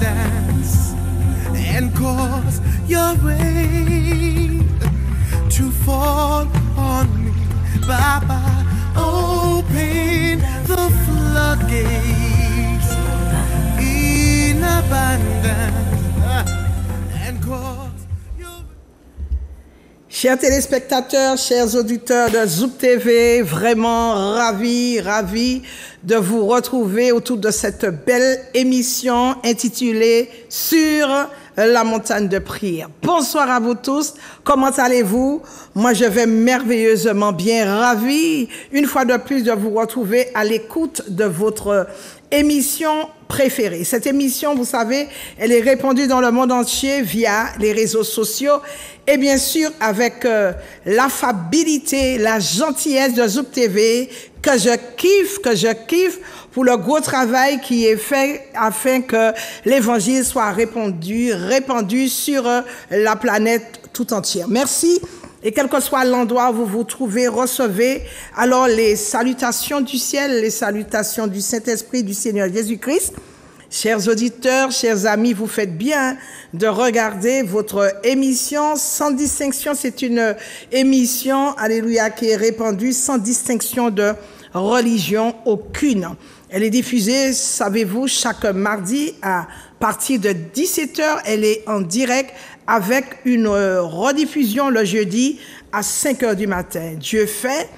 abundance and cause your rain to fall on me. Baba, open the floodgates in abundance and cause your... Chers téléspectateurs, chers auditeurs de Zouk TV, vraiment ravi de vous retrouver autour de cette belle émission intitulée « Sur la montagne de prière ». Bonsoir à vous tous, comment allez-vous? Moi, je vais merveilleusement bien, ravi une fois de plus de vous retrouver à l'écoute de votre émission préférée. Cette émission, vous savez, elle est répandue dans le monde entier via les réseaux sociaux et bien sûr avec l'affabilité, la gentillesse de Zouk TV que je kiffe pour le gros travail qui est fait afin que l'évangile soit répandu sur la planète tout entière. Merci. Et quel que soit l'endroit où vous vous trouvez, recevez alors les salutations du ciel, les salutations du Saint-Esprit, du Seigneur Jésus-Christ. Chers auditeurs, chers amis, vous faites bien de regarder votre émission sans distinction. C'est une émission, alléluia, qui est répandue sans distinction de religion aucune. Elle est diffusée, savez-vous, chaque mardi à partir de 17h. Elle est en direct avec une rediffusion le jeudi à 5h du matin. Dieu fait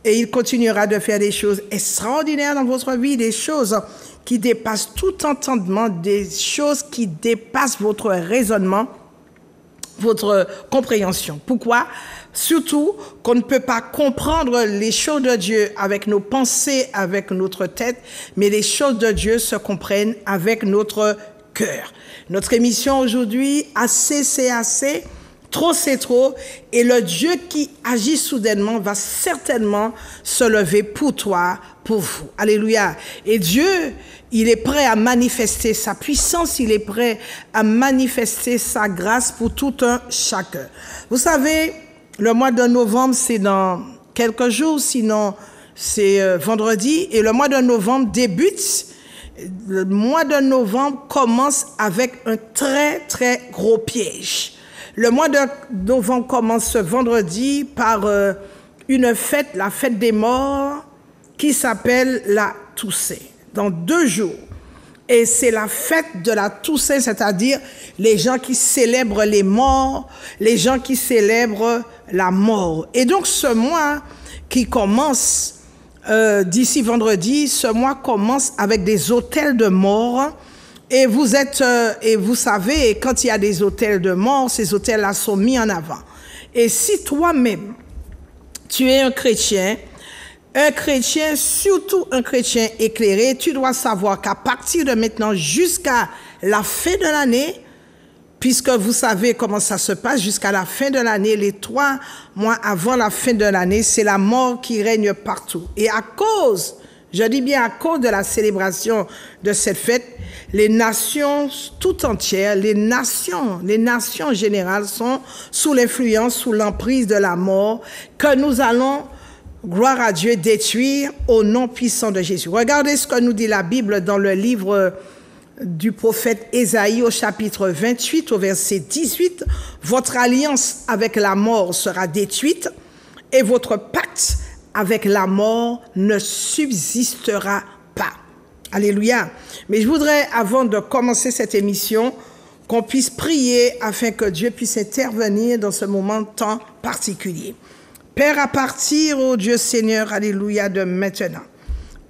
et il continuera de faire des choses extraordinaires dans votre vie, des choses qui dépassent tout entendement, des choses qui dépassent votre raisonnement, votre compréhension. Pourquoi? Surtout qu'on ne peut pas comprendre les choses de Dieu avec nos pensées, avec notre tête, mais les choses de Dieu se comprennent avec notre cœur. Notre émission aujourd'hui, assez c'est assez, trop c'est trop, et le Dieu qui agit soudainement va certainement se lever pour toi, pour vous. Alléluia. Et Dieu, il est prêt à manifester sa puissance, il est prêt à manifester sa grâce pour tout un chacun. Vous savez, le mois de novembre, c'est dans quelques jours, sinon c'est vendredi, et le mois de novembre débute. Le mois de novembre commence avec un très gros piège. Le mois de novembre commence ce vendredi par une fête, la fête des morts, qui s'appelle la Toussaint, dans 2 jours. Et c'est la fête de la Toussaint, c'est-à-dire les gens qui célèbrent les morts, les gens qui célèbrent la mort. Et donc ce mois qui commence d'ici vendredi, ce mois commence avec des autels de mort. Et vous savez, quand il y a des autels de mort, ces autels-là sont mis en avant. Et si toi-même, tu es un chrétien, surtout un chrétien éclairé, tu dois savoir qu'à partir de maintenant jusqu'à la fin de l'année, puisque vous savez comment ça se passe, jusqu'à la fin de l'année, les 3 mois avant la fin de l'année, c'est la mort qui règne partout. Et à cause, je dis bien à cause de la célébration de cette fête, les nations tout entières, les nations en général sont sous l'influence, sous l'emprise de la mort que nous allons, gloire à Dieu, détruire au nom puissant de Jésus. Regardez ce que nous dit la Bible dans le livre du prophète Ésaïe au chapitre 28 au verset 18. Votre alliance avec la mort sera détruite et votre pacte avec la mort ne subsistera pas. Alléluia. Mais je voudrais, avant de commencer cette émission, qu'on puisse prier afin que Dieu puisse intervenir dans ce moment tant particulier. Père, à partir, ô Dieu Seigneur, alléluia, de maintenant,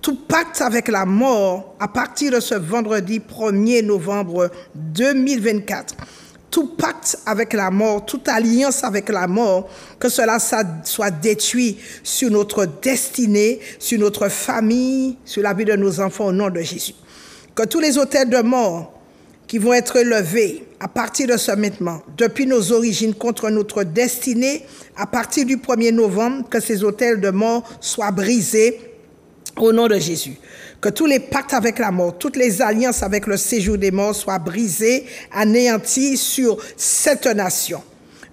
tout pacte avec la mort, à partir de ce vendredi 1er novembre 2024, tout pacte avec la mort, toute alliance avec la mort, que cela soit détruit sur notre destinée, sur notre famille, sur la vie de nos enfants au nom de Jésus. Que tous les autels de mort qui vont être levés à partir de ce maintenant, depuis nos origines contre notre destinée, à partir du 1er novembre, que ces autels de mort soient brisés au nom de Jésus. Que tous les pactes avec la mort, toutes les alliances avec le séjour des morts soient brisés, anéantis sur cette nation.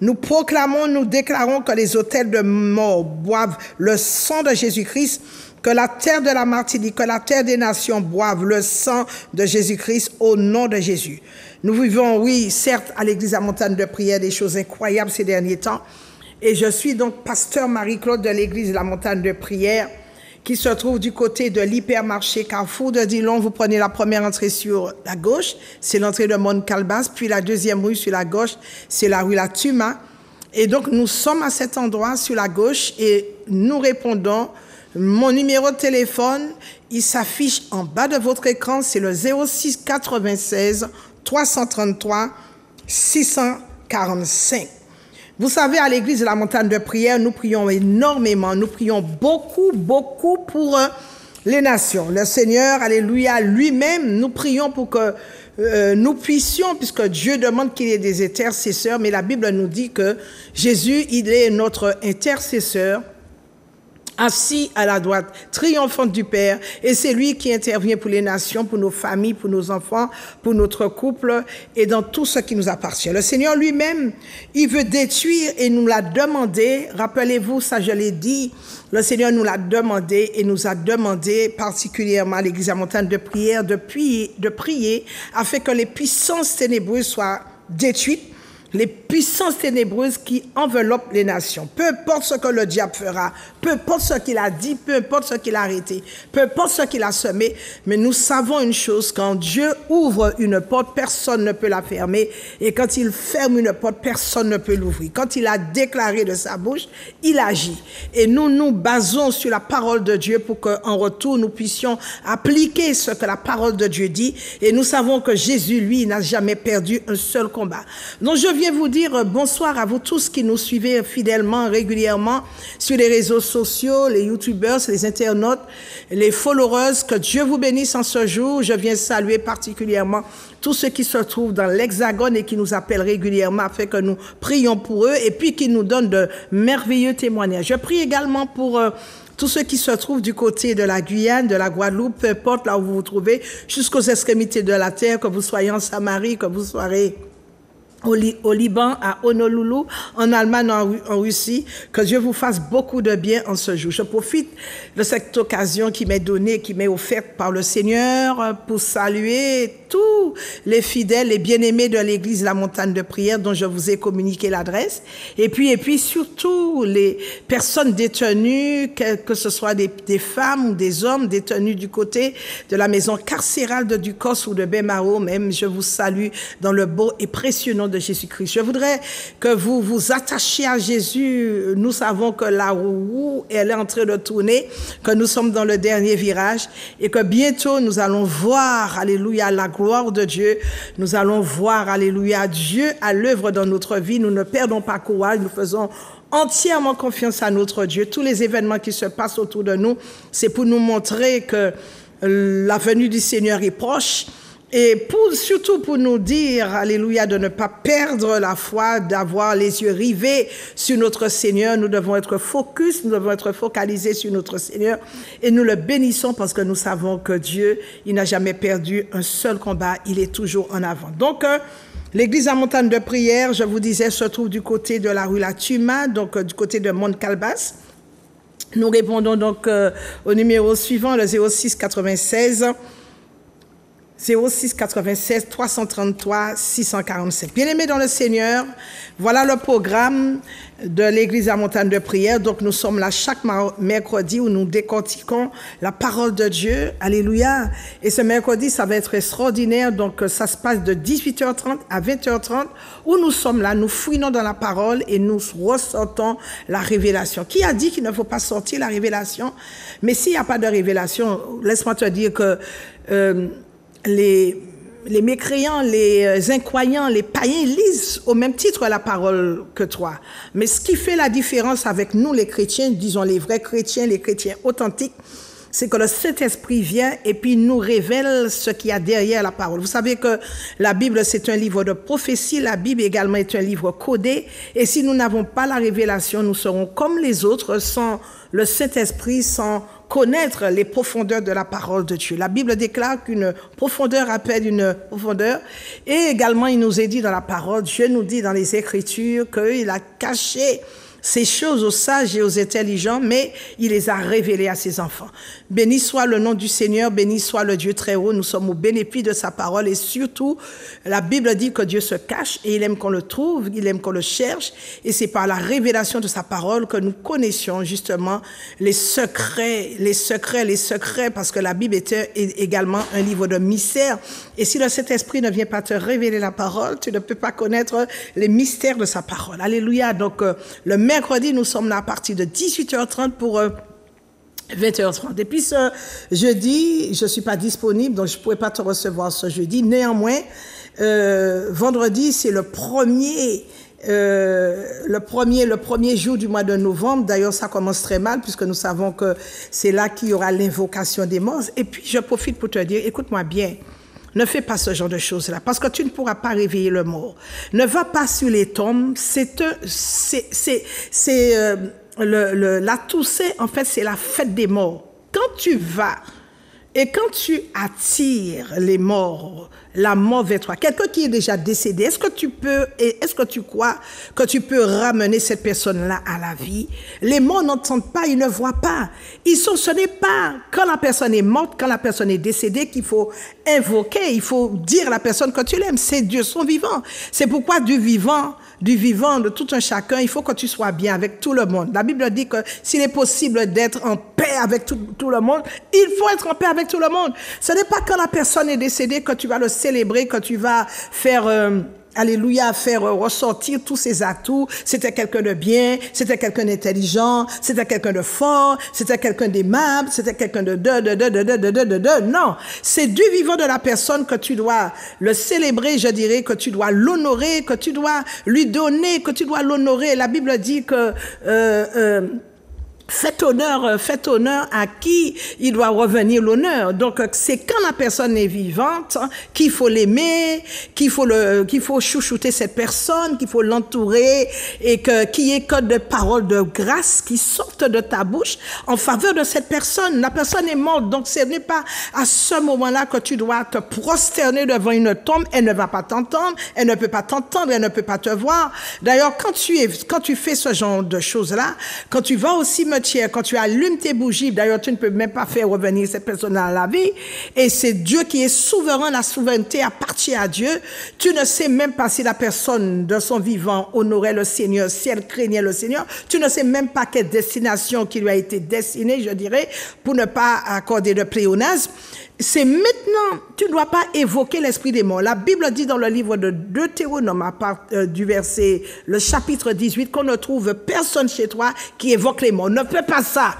Nous proclamons, nous déclarons que les autels de mort boivent le sang de Jésus-Christ que la terre de la Martinique, que la terre des nations boivent le sang de Jésus-Christ au nom de Jésus. Nous vivons, oui, certes, à l'église à Montagne de Prière, des choses incroyables ces derniers temps. Et je suis donc pasteur Marie-Claude de l'église de la Montagne de Prière, qui se trouve du côté de l'hypermarché Carrefour de Dillon. Vous prenez la première entrée sur la gauche, c'est l'entrée de Mont-Calbas, puis la deuxième rue sur la gauche, c'est la rue La Tuma. Et donc, nous sommes à cet endroit sur la gauche et nous répondons. Mon numéro de téléphone, il s'affiche en bas de votre écran, c'est le 06 96 333 645. Vous savez, à l'église de la Montagne de Prière, nous prions énormément, nous prions beaucoup pour les nations. Le Seigneur, alléluia, lui-même, nous prions pour que nous puissions, puisque Dieu demande qu'il y ait des intercesseurs, mais la Bible nous dit que Jésus, il est notre intercesseur, assis à la droite triomphante du Père, et c'est lui qui intervient pour les nations, pour nos familles, pour nos enfants, pour notre couple et dans tout ce qui nous appartient. Le Seigneur lui-même, il veut détruire et nous l'a demandé. Rappelez-vous, ça je l'ai dit, le Seigneur nous l'a demandé et nous a demandé particulièrement à l'église à Montagne de Prière de prier afin que les puissances ténébreuses soient détruites, les puissances ténébreuses qui enveloppent les nations. Peu importe ce que le diable fera, peu importe ce qu'il a dit, peu importe ce qu'il a arrêté, peu importe ce qu'il a semé, mais nous savons une chose, quand Dieu ouvre une porte, personne ne peut la fermer, et quand il ferme une porte, personne ne peut l'ouvrir. Quand il a déclaré de sa bouche, il agit. Et nous nous basons sur la parole de Dieu pour qu'en retour, nous puissions appliquer ce que la parole de Dieu dit, et nous savons que Jésus, lui, n'a jamais perdu un seul combat. Donc je viens vous dire bonsoir à vous tous qui nous suivez fidèlement, régulièrement sur les réseaux sociaux, les youtubeurs, les internautes, les followers. Que Dieu vous bénisse en ce jour. Je viens saluer particulièrement tous ceux qui se trouvent dans l'Hexagone et qui nous appellent régulièrement afin que nous prions pour eux et puis qui nous donnent de merveilleux témoignages. Je prie également pour tous ceux qui se trouvent du côté de la Guyane, de la Guadeloupe, peu importe là où vous vous trouvez, jusqu'aux extrémités de la terre, que vous soyez en Samarie, que vous soyez au Liban, à Honolulu, en Allemagne, en Russie, que Dieu vous fasse beaucoup de bien en ce jour. Je profite de cette occasion qui m'est donnée, qui m'est offerte par le Seigneur pour saluer tous les fidèles, les bien-aimés de l'église La Montagne de Prière dont je vous ai communiqué l'adresse. Et puis surtout les personnes détenues, que ce soit des femmes ou des hommes détenus du côté de la maison carcérale de Ducos ou de Bemao même. Je vous salue dans le beau et précieux nom de Jésus-Christ. Je voudrais que vous vous attachiez à Jésus. Nous savons que la roue, elle est en train de tourner, que nous sommes dans le dernier virage et que bientôt nous allons voir, alléluia, la gloire de Dieu. Nous allons voir, alléluia, Dieu à l'œuvre dans notre vie. Nous ne perdons pas courage, nous faisons entièrement confiance à notre Dieu. Tous les événements qui se passent autour de nous, c'est pour nous montrer que la venue du Seigneur est proche. Et surtout pour nous dire, alléluia, de ne pas perdre la foi, d'avoir les yeux rivés sur notre Seigneur. Nous devons être focus, nous devons être focalisés sur notre Seigneur. Et nous le bénissons parce que nous savons que Dieu, il n'a jamais perdu un seul combat. Il est toujours en avant. Donc, l'église à Montagne de Prière, je vous disais, se trouve du côté de la rue La Tuma, donc du côté de Mont-Calbas. Nous répondons donc au numéro suivant, le 06 96 333 647. Bien-aimés dans le Seigneur, voilà le programme de l'église à Montagne de Prière. Donc nous sommes là chaque mercredi où nous décortiquons la parole de Dieu. Alléluia. Et ce mercredi, ça va être extraordinaire. Donc ça se passe de 18h30 à 20h30 où nous sommes là, nous fouinons dans la parole et nous ressortons la révélation. Qui a dit qu'il ne faut pas sortir la révélation? Mais s'il n'y a pas de révélation, laisse-moi te dire que les mécréants, les incroyants, les païens lisent au même titre la parole que toi. Mais ce qui fait la différence avec nous, les chrétiens, disons les vrais chrétiens, les chrétiens authentiques, c'est que le Saint-Esprit vient et puis nous révèle ce qu'il y a derrière la parole. Vous savez que la Bible, c'est un livre de prophétie. La Bible également est un livre codé. Et si nous n'avons pas la révélation, nous serons comme les autres, sans le Saint-Esprit, sans connaître les profondeurs de la parole de Dieu. La Bible déclare qu'une profondeur appelle une profondeur. Et également, il nous est dit dans la parole, Dieu nous dit dans les Écritures qu'il a caché ces choses aux sages et aux intelligents, mais il les a révélées à ses enfants. Béni soit le nom du Seigneur, béni soit le Dieu très haut. Nous sommes au bénéfice de sa parole et surtout, la Bible dit que Dieu se cache et il aime qu'on le trouve, il aime qu'on le cherche et c'est par la révélation de sa parole que nous connaissions justement les secrets, parce que la Bible est également un livre de mystères. Et si le Saint-Esprit ne vient pas te révéler la parole, tu ne peux pas connaître les mystères de sa parole. Alléluia. Donc, le mercredi, nous sommes là à partir de 18h30 pour 20h30. Et puis ce jeudi, je ne suis pas disponible, donc je ne pourrai pas te recevoir ce jeudi. Néanmoins, vendredi, c'est le premier jour du mois de novembre. D'ailleurs, ça commence très mal puisque nous savons que c'est là qu'il y aura l'invocation des morts. Et puis, je profite pour te dire, écoute-moi bien, ne fais pas ce genre de choses-là parce que tu ne pourras pas réveiller le mort. Ne va pas sur les tombes. La Toussaint, en fait, c'est la fête des morts. Quand tu vas et quand tu attires les morts, la mort vers toi, quelqu'un qui est déjà décédé, est-ce que tu crois que tu peux ramener cette personne-là à la vie? Les morts n'entendent pas, ils ne voient pas. Ce n'est pas quand la personne est morte, quand la personne est décédée qu'il faut invoquer, il faut dire à la personne que tu l'aimes. C'est Dieu, son vivant. C'est pourquoi du vivant, de tout un chacun, il faut que tu sois bien avec tout le monde. La Bible dit que s'il est possible d'être en paix avec tout le monde, il faut être en paix avec tout le monde. Ce n'est pas quand la personne est décédée que tu vas le célébrer, que tu vas faire... Alléluia, faire ressortir tous ses atouts. C'était quelqu'un de bien, c'était quelqu'un d'intelligent, c'était quelqu'un de fort, c'était quelqu'un d'aimable, c'était quelqu'un de... Non, c'est du vivant de la personne que tu dois le célébrer, je dirais, que tu dois l'honorer, que tu dois lui donner, que tu dois l'honorer. La Bible dit que... Faites honneur à qui il doit revenir l'honneur. Donc, c'est quand la personne est vivante qu'il faut l'aimer, qu'il faut chouchouter cette personne, qu'il faut l'entourer et qu'il y ait que des paroles de grâce qui sortent de ta bouche en faveur de cette personne. La personne est morte, donc ce n'est pas à ce moment-là que tu dois te prosterner devant une tombe. Elle ne va pas t'entendre, elle ne peut pas t'entendre, elle ne peut pas te voir. D'ailleurs, quand tu fais ce genre de choses-là, quand tu vas au cimetière, quand tu allumes tes bougies, d'ailleurs, tu ne peux même pas faire revenir cette personne à la vie, et c'est Dieu qui est souverain, la souveraineté appartient à Dieu. Tu ne sais même pas si la personne de son vivant honorait le Seigneur, si elle craignait le Seigneur. Tu ne sais même pas quelle destination qui lui a été destinée, je dirais, pour ne pas accorder de pléonasme. C'est maintenant, tu ne dois pas évoquer l'esprit des morts. La Bible dit dans le livre de Deutéronome, à part du verset, le chapitre 18, qu'on ne trouve personne chez toi qui évoque les morts. Ne fais pas ça.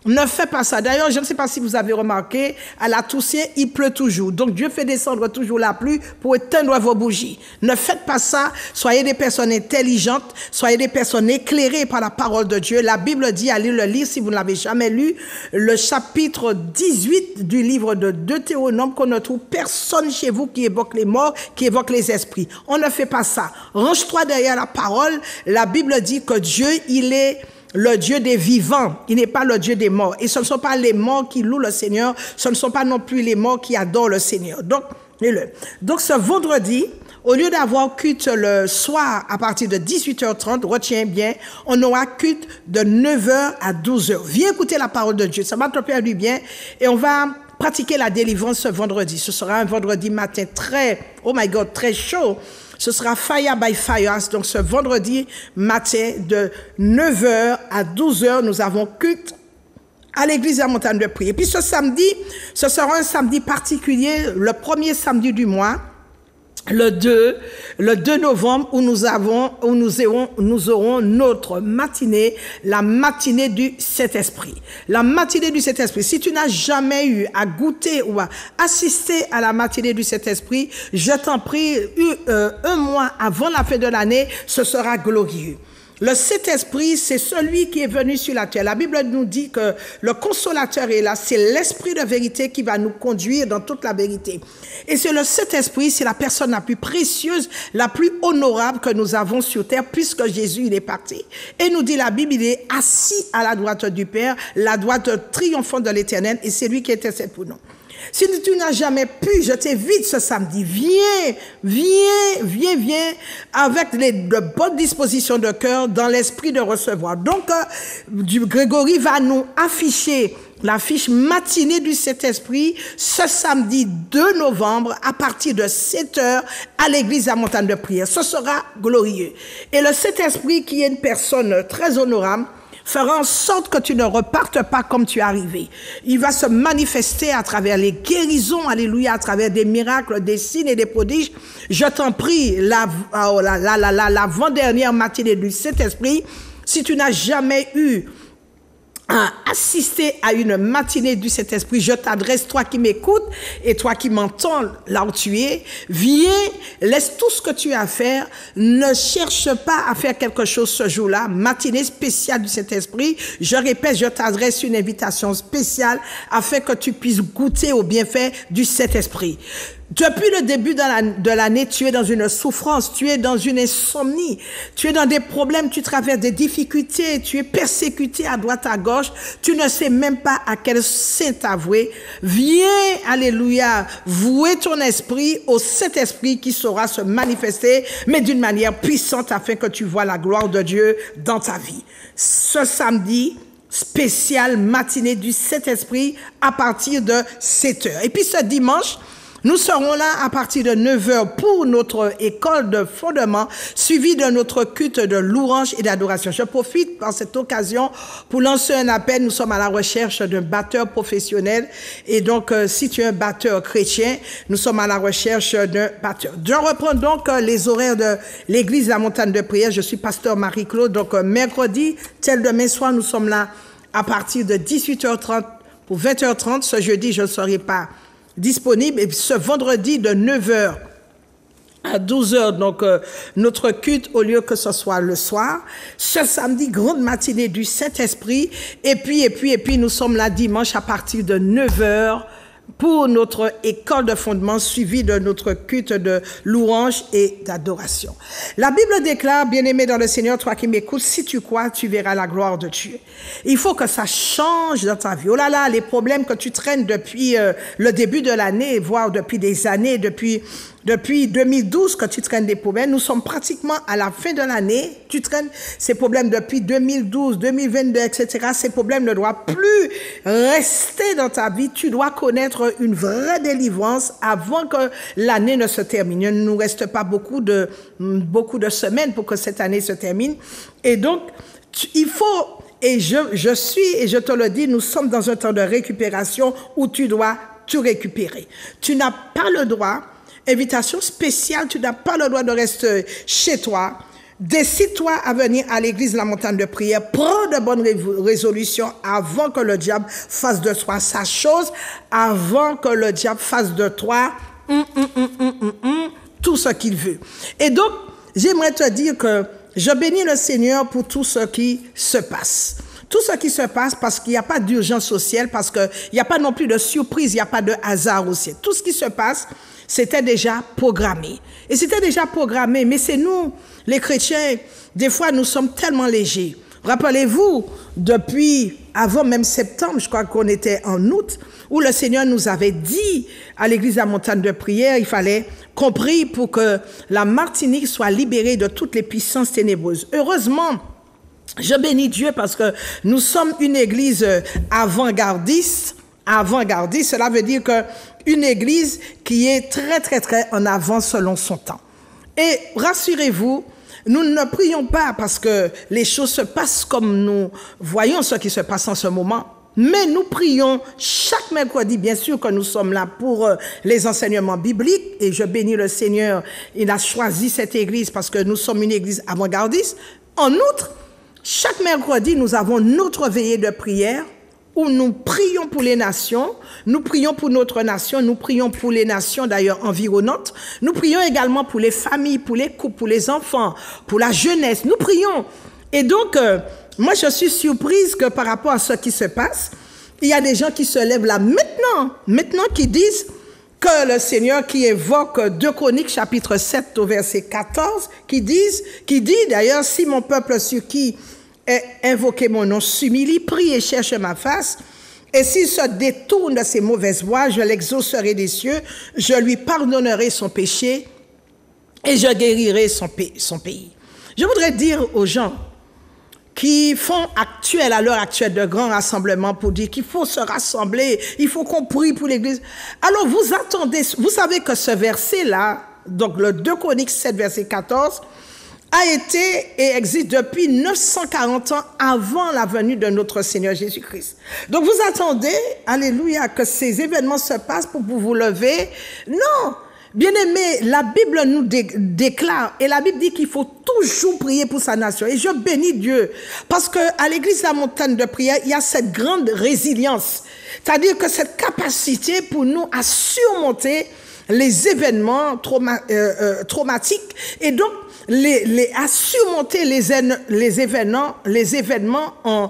Ne fais pas ça. D'ailleurs, je ne sais pas si vous avez remarqué, à la Toussaint, il pleut toujours. Donc, Dieu fait descendre toujours la pluie pour éteindre vos bougies. Ne faites pas ça. Soyez des personnes intelligentes. Soyez des personnes éclairées par la parole de Dieu. La Bible dit, allez le lire si vous ne l'avez jamais lu, le chapitre 18 du livre de Deutéronome, qu'on ne trouve personne chez vous qui évoque les morts, qui évoque les esprits. On ne fait pas ça. Range-toi derrière la parole. La Bible dit que Dieu, il est le Dieu des vivants, il n'est pas le Dieu des morts. Et ce ne sont pas les morts qui louent le Seigneur, ce ne sont pas non plus les morts qui adorent le Seigneur. Donc ce vendredi, au lieu d'avoir culte le soir à partir de 18h30, retiens bien, on aura culte de 9h à 12h. Viens écouter la parole de Dieu, ça va te faire du bien et on va pratiquer la délivrance ce vendredi. Ce sera un vendredi matin très chaud. Ce sera Fire by Fire. Donc, ce vendredi matin, de 9h à 12h, nous avons culte à l'église de la montagne de prière. Et puis, ce samedi, ce sera un samedi particulier, le premier samedi du mois, le 2 novembre, où nous aurons notre matinée, la matinée du Saint-Esprit. La matinée du Saint-Esprit. Si tu n'as jamais eu à goûter ou à assister à la matinée du Saint-Esprit, je t'en prie, un mois avant la fin de l'année, ce sera glorieux. Le Saint-Esprit, c'est celui qui est venu sur la terre. La Bible nous dit que le consolateur est là. C'est l'Esprit de vérité qui va nous conduire dans toute la vérité. Et c'est le Saint-Esprit, c'est la personne la plus précieuse, la plus honorable que nous avons sur terre, puisque Jésus, il est parti. Et nous dit la Bible, il est assis à la droite du Père, la droite triomphante de l'Éternel, et c'est lui qui intercède pour nous. Si tu n'as jamais pu, je t'invite ce samedi, viens avec de bonnes dispositions de cœur dans l'esprit de recevoir. Donc, Grégory va nous afficher l'affiche matinée du Saint-Esprit ce samedi 2 novembre à partir de 7h à l'église à Montagne de Prière. Ce sera glorieux. Et le Saint-Esprit, qui est une personne très honorable, fera en sorte que tu ne repartes pas comme tu es arrivé. Il va se manifester à travers les guérisons, alléluia, à travers des miracles, des signes et des prodiges. Je t'en prie, l'avant-dernière matinée du Saint-Esprit, si tu n'as jamais eu à assister à une matinée du Saint-Esprit, je t'adresse, toi qui m'écoutes et toi qui m'entends là où tu es, viens, laisse tout ce que tu as à faire, ne cherche pas à faire quelque chose ce jour-là, matinée spéciale du Saint-Esprit, je répète, je t'adresse une invitation spéciale afin que tu puisses goûter aux bienfaits du Saint-Esprit. Depuis le début de l'année, tu es dans une souffrance, tu es dans une insomnie, tu es dans des problèmes, tu traverses des difficultés, tu es persécuté à droite, à gauche, tu ne sais même pas à quel saint t'avouer. Viens, alléluia, vouer ton esprit au Saint-Esprit qui saura se manifester, mais d'une manière puissante afin que tu vois la gloire de Dieu dans ta vie. Ce samedi, spécial matinée du Saint-Esprit à partir de 7h. Et puis ce dimanche, nous serons là à partir de 9h pour notre école de fondement, suivi de notre culte de louange et d'adoration. Je profite par cette occasion pour lancer un appel. Nous sommes à la recherche d'un batteur professionnel. Et donc, si tu es un batteur chrétien, nous sommes à la recherche d'un batteur. Je reprends donc les horaires de l'église La Montagne de Prière. Je suis pasteur Marie-Claude. Donc, mercredi, tel demain soir, nous sommes là à partir de 18h30 pour 20h30. Ce jeudi, je ne serai pas disponible, et ce vendredi de 9h à 12h, donc notre culte au lieu que ce soit le soir. Ce samedi, grande matinée du Saint-Esprit, et puis nous sommes là dimanche à partir de 9h pour notre école de fondement suivie de notre culte de louange et d'adoration. La Bible déclare, bien-aimé dans le Seigneur, toi qui m'écoutes, si tu crois, tu verras la gloire de Dieu. Il faut que ça change dans ta vie. Oh là là, les problèmes que tu traînes depuis le début de l'année, voire depuis des années, depuis 2012 que tu traînes des problèmes. Nous sommes pratiquement à la fin de l'année. Tu traînes ces problèmes depuis 2012, 2022, etc. Ces problèmes ne doivent plus rester dans ta vie. Tu dois connaître une vraie délivrance avant que l'année ne se termine. Il ne nous reste pas beaucoup de semaines pour que cette année se termine. Et donc, il faut, et je te le dis, nous sommes dans un temps de récupération où tu dois te récupérer. Tu n'as pas le droit. Invitation spéciale, tu n'as pas le droit de rester chez toi. Décide-toi à venir à l'église La Montagne de Prière. Prends de bonnes résolutions avant que le diable fasse de toi sa chose, avant que le diable fasse de toi tout ce qu'il veut. Et donc, j'aimerais te dire que je bénis le Seigneur pour tout ce qui se passe. Tout ce qui se passe parce qu'il n'y a pas d'urgence sociale, parce qu'il n'y a pas non plus de surprise, il n'y a pas de hasard aussi. Tout ce qui se passe, c'était déjà programmé. Et c'était déjà programmé, mais c'est nous, les chrétiens, des fois nous sommes tellement légers. Rappelez-vous, depuis avant même septembre, je crois qu'on était en août, où le Seigneur nous avait dit à l'église La Montagne de Prière, il fallait qu'on prie pour que la Martinique soit libérée de toutes les puissances ténébreuses. Heureusement, je bénis Dieu parce que nous sommes une église avant-gardiste. Avant-gardiste, cela veut dire que une église qui est très, très, très en avant selon son temps. Et rassurez-vous, nous ne prions pas parce que les choses se passent comme nous voyons ce qui se passe en ce moment. Mais nous prions chaque mercredi, bien sûr que nous sommes là pour les enseignements bibliques. Et je bénis le Seigneur, il a choisi cette église parce que nous sommes une église avant-gardiste. En outre, chaque mercredi, nous avons notre veillée de prière où nous prions pour les nations, nous prions pour notre nation, nous prions pour les nations d'ailleurs environnantes, nous prions également pour les familles, pour les couples, pour les enfants, pour la jeunesse, nous prions. Et donc, moi je suis surprise que par rapport à ce qui se passe, il y a des gens qui se lèvent là maintenant qui disent que le Seigneur qui évoque 2 Chroniques chapitre 7 au verset 14, qui dit d'ailleurs, si mon peuple sur qui invoquer mon nom s'humilie, prie et cherche ma face, Et s'il se détourne de ses mauvaises voies, je l'exaucerai des cieux, je lui pardonnerai son péché et je guérirai son pays. Je voudrais dire aux gens qui font à l'heure actuelle de grands rassemblements pour dire qu'il faut se rassembler, il faut qu'on prie pour l'Église. Alors vous attendez, vous savez que ce verset-là, donc le 2 Chroniques 7, verset 14, a été et existe depuis 940 ans avant la venue de notre Seigneur Jésus-Christ. Donc vous attendez, alléluia, que ces événements se passent pour vous lever. Non, bien-aimés, la Bible nous déclare, et la Bible dit qu'il faut toujours prier pour sa nation. Et je bénis Dieu, parce qu'à l'église La Montagne de prière, il y a cette grande résilience. C'est-à-dire que cette capacité pour nous à surmonter les événements traumatiques, et donc à surmonter les événements en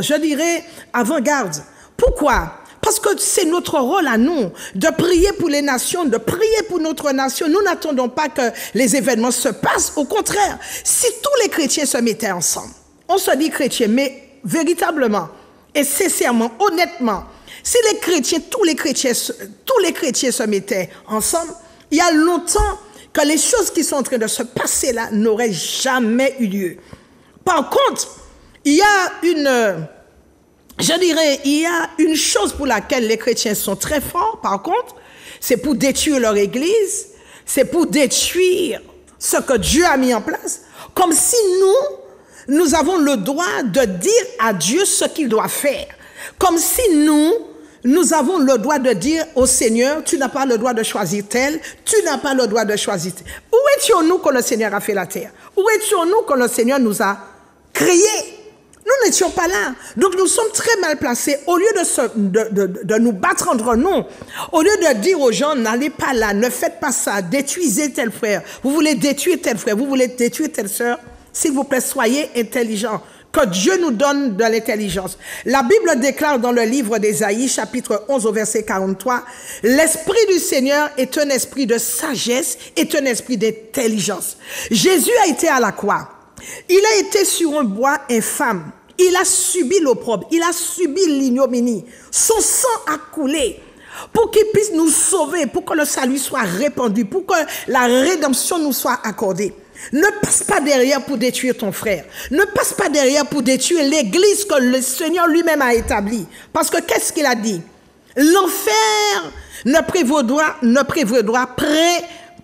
je dirais, avant-garde. Pourquoi? Parce que c'est notre rôle à nous de prier pour les nations, de prier pour notre nation. Nous n'attendons pas que les événements se passent. Au contraire, si tous les chrétiens se mettaient ensemble, on se dit chrétiens, mais véritablement et sincèrement, honnêtement, si les chrétiens, tous les chrétiens se mettaient ensemble, il y a longtemps que les choses qui sont en train de se passer là n'auraient jamais eu lieu. Par contre, il y a une chose pour laquelle les chrétiens sont très forts, par contre, c'est pour détruire leur église, c'est pour détruire ce que Dieu a mis en place, comme si nous avons le droit de dire à Dieu ce qu'il doit faire, comme si nous avons le droit de dire au Seigneur, tu n'as pas le droit de choisir tel, tu n'as pas le droit de choisir tel. Où étions-nous quand le Seigneur a fait la terre? Où étions-nous quand le Seigneur nous a créés? Nous n'étions pas là. Donc nous sommes très mal placés. Au lieu de nous battre entre nous, au lieu de dire aux gens, n'allez pas là, ne faites pas ça, détruisez tel frère, vous voulez détruire tel frère, vous voulez détruire telle sœur, s'il vous plaît, soyez intelligents. Que Dieu nous donne de l'intelligence. La Bible déclare dans le livre d'Ésaïe, chapitre 11 au verset 43, « L'Esprit du Seigneur est un esprit de sagesse, est un esprit d'intelligence. » Jésus a été à la croix. Il a été sur un bois infâme. Il a subi l'opprobre. Il a subi l'ignominie. Son sang a coulé pour qu'il puisse nous sauver, pour que le salut soit répandu, pour que la rédemption nous soit accordée. Ne passe pas derrière pour détruire ton frère. Ne passe pas derrière pour détruire l'église que le Seigneur lui-même a établie. Parce que qu'est-ce qu'il a dit? L'enfer ne prévaudra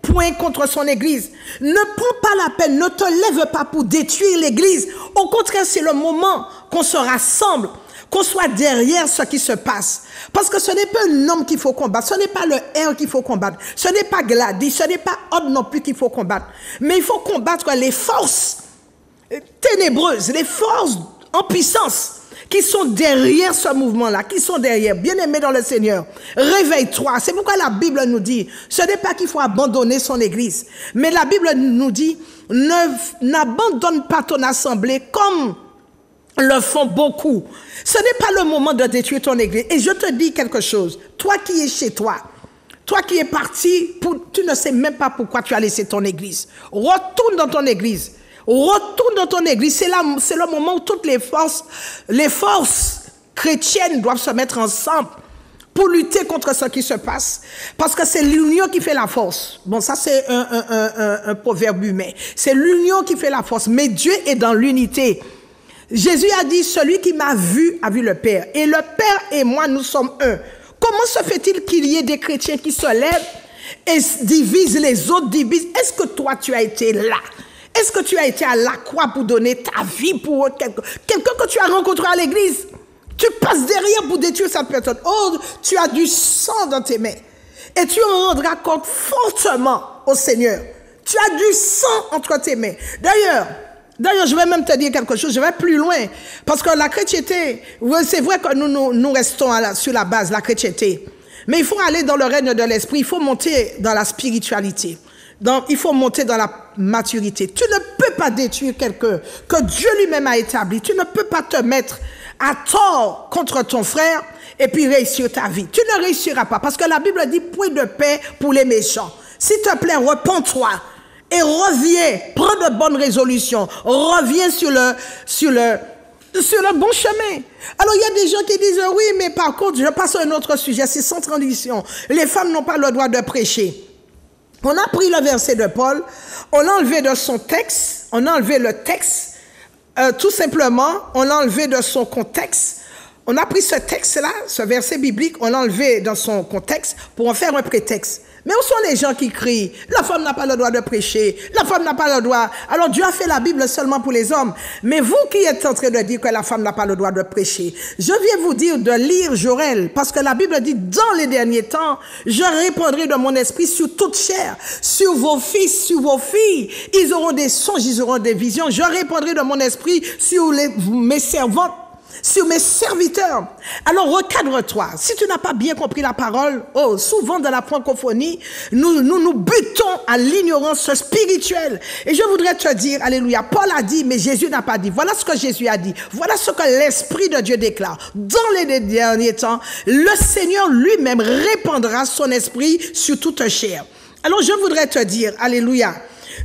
point contre son église. Ne prends pas la peine, ne te lève pas pour détruire l'église. Au contraire, c'est le moment qu'on se rassemble, qu'on soit derrière ce qui se passe. Parce que ce n'est pas un homme qu'il faut combattre, ce n'est pas le R qu'il faut combattre, ce n'est pas Gladys, ce n'est pas Homme non plus qu'il faut combattre. Mais il faut combattre les forces ténébreuses, les forces en puissance qui sont derrière ce mouvement-là, qui sont derrière. Bien-aimés dans le Seigneur, réveille-toi. C'est pourquoi la Bible nous dit, ce n'est pas qu'il faut abandonner son église, mais la Bible nous dit, n'abandonne pas ton assemblée comme le font beaucoup. Ce n'est pas le moment de détruire ton église. Et je te dis quelque chose, toi qui es chez toi, toi qui es parti, tu ne sais même pas pourquoi tu as laissé ton église. Retourne dans ton église. Retourne dans ton église. C'est le moment où toutes les forces chrétiennes doivent se mettre ensemble pour lutter contre ce qui se passe. Parce que c'est l'union qui fait la force. Bon, ça c'est un proverbe humain. C'est l'union qui fait la force. Mais Dieu est dans l'unité. Jésus a dit, celui qui m'a vu a vu le Père. Et le Père et moi, nous sommes un. Comment se fait-il qu'il y ait des chrétiens qui se lèvent et divisent les autres, divisent? Est-ce que toi, tu as été là? Est-ce que tu as été à la croix pour donner ta vie pour quelqu'un que tu as rencontré à l'église? Tu passes derrière pour détruire cette personne. Oh, tu as du sang dans tes mains. Et tu en rendras compte fortement au Seigneur. Tu as du sang entre tes mains. D'ailleurs, je vais même te dire quelque chose, je vais plus loin. Parce que la chrétienté, c'est vrai que nous restons sur la base, la chrétienté. Mais il faut aller dans le règne de l'esprit, il faut monter dans la spiritualité. Donc, il faut monter dans la maturité. Tu ne peux pas détruire quelqu'un que Dieu lui-même a établi. Tu ne peux pas te mettre à tort contre ton frère et puis réussir ta vie. Tu ne réussiras pas parce que la Bible dit point de paix pour les méchants. S'il te plaît, repens-toi. Et reviens, prends de bonnes résolutions, reviens sur sur le bon chemin. Alors, il y a des gens qui disent, oui, mais par contre, je passe à un autre sujet, c'est sans transition. Les femmes n'ont pas le droit de prêcher. On a pris le verset de Paul, on l'a enlevé de son texte, on a enlevé le texte, tout simplement, on l'a enlevé de son contexte. On a pris ce texte-là, ce verset biblique, on l'a enlevé dans son contexte pour en faire un prétexte. Mais où sont les gens qui crient, la femme n'a pas le droit de prêcher, la femme n'a pas le droit. Alors Dieu a fait la Bible seulement pour les hommes. Mais vous qui êtes en train de dire que la femme n'a pas le droit de prêcher, je viens vous dire de lire Joël, parce que la Bible dit, dans les derniers temps, je répandrai de mon esprit sur toute chair, sur vos fils, sur vos filles. Ils auront des songes, ils auront des visions. Je répandrai de mon esprit sur mes servantes, sur mes serviteurs. Alors recadre-toi. Si tu n'as pas bien compris la parole, souvent dans la francophonie, nous butons à l'ignorance spirituelle. Et je voudrais te dire, alléluia, Paul a dit, mais Jésus n'a pas dit. Voilà ce que Jésus a dit. Voilà ce que l'Esprit de Dieu déclare. Dans les derniers temps, le Seigneur lui-même répandra son esprit sur toute chair. Alors je voudrais te dire, alléluia,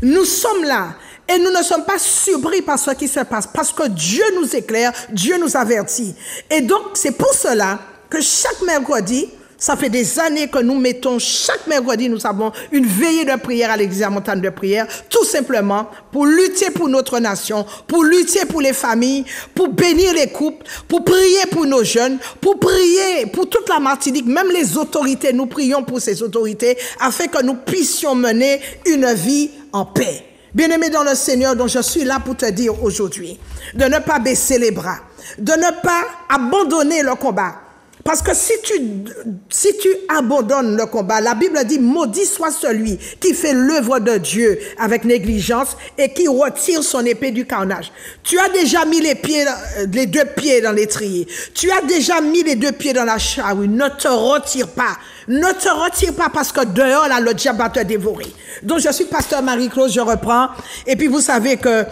nous sommes là. Et nous ne sommes pas surpris par ce qui se passe, parce que Dieu nous éclaire, Dieu nous avertit. Et donc, c'est pour cela que chaque mercredi, ça fait des années que nous mettons, chaque mercredi, nous avons une veillée de prière à l'église à Montagne de prière, tout simplement pour lutter pour notre nation, pour lutter pour les familles, pour bénir les couples, pour prier pour nos jeunes, pour prier pour toute la Martinique, même les autorités. Nous prions pour ces autorités afin que nous puissions mener une vie en paix. Bien-aimé dans le Seigneur, dont je suis là pour te dire aujourd'hui, de ne pas baisser les bras, de ne pas abandonner le combat. Parce que si tu abandonnes le combat, la Bible dit, maudit soit celui qui fait l'œuvre de Dieu avec négligence et qui retire son épée du carnage. Tu as déjà mis les deux pieds dans l'étrier. Tu as déjà mis les deux pieds dans la charrue. Ne te retire pas. Ne te retire pas parce que dehors, là, le diable va te dévorer. Donc, je suis pasteur Marie-Claude, je reprends. Et puis, vous savez que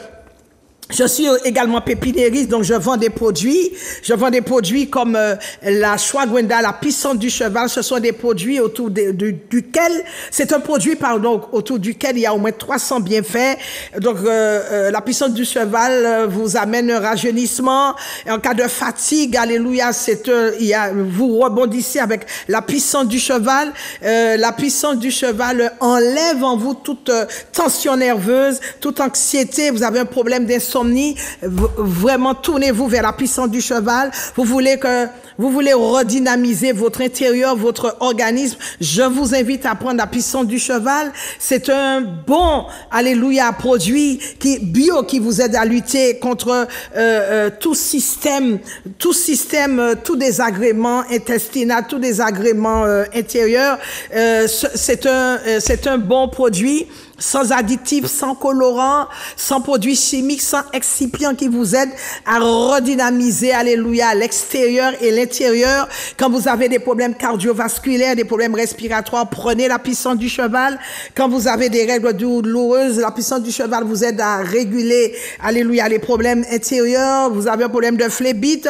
je suis également pépiniériste, donc je vends des produits. Je vends des produits comme la Ashwagandha, la puissance du cheval. Ce sont des produits autour duquel, c'est un produit, autour duquel il y a au moins 300 bienfaits. Donc, la puissance du cheval vous amène un rajeunissement. En cas de fatigue, alléluia, vous rebondissez avec la puissance du cheval. La puissance du cheval enlève en vous toute tension nerveuse, toute anxiété. Vous avez un problème d'insomnie. Vraiment, tournez-vous vers la puissance du cheval. Vous voulez redynamiser votre intérieur, votre organisme. Je vous invite à prendre la puissance du cheval. C'est un bon, alléluia, produit bio qui vous aide à lutter contre tout désagrément intestinal, tout désagrément intérieur. C'est un bon produit, sans additifs, sans colorants, sans produits chimiques, sans excipients qui vous aident à redynamiser, alléluia, l'extérieur et l'intérieur. Quand vous avez des problèmes cardiovasculaires, des problèmes respiratoires, prenez la puissance du cheval. Quand vous avez des règles douloureuses, la puissance du cheval vous aide à réguler, alléluia, les problèmes intérieurs. Vous avez un problème de phlébite,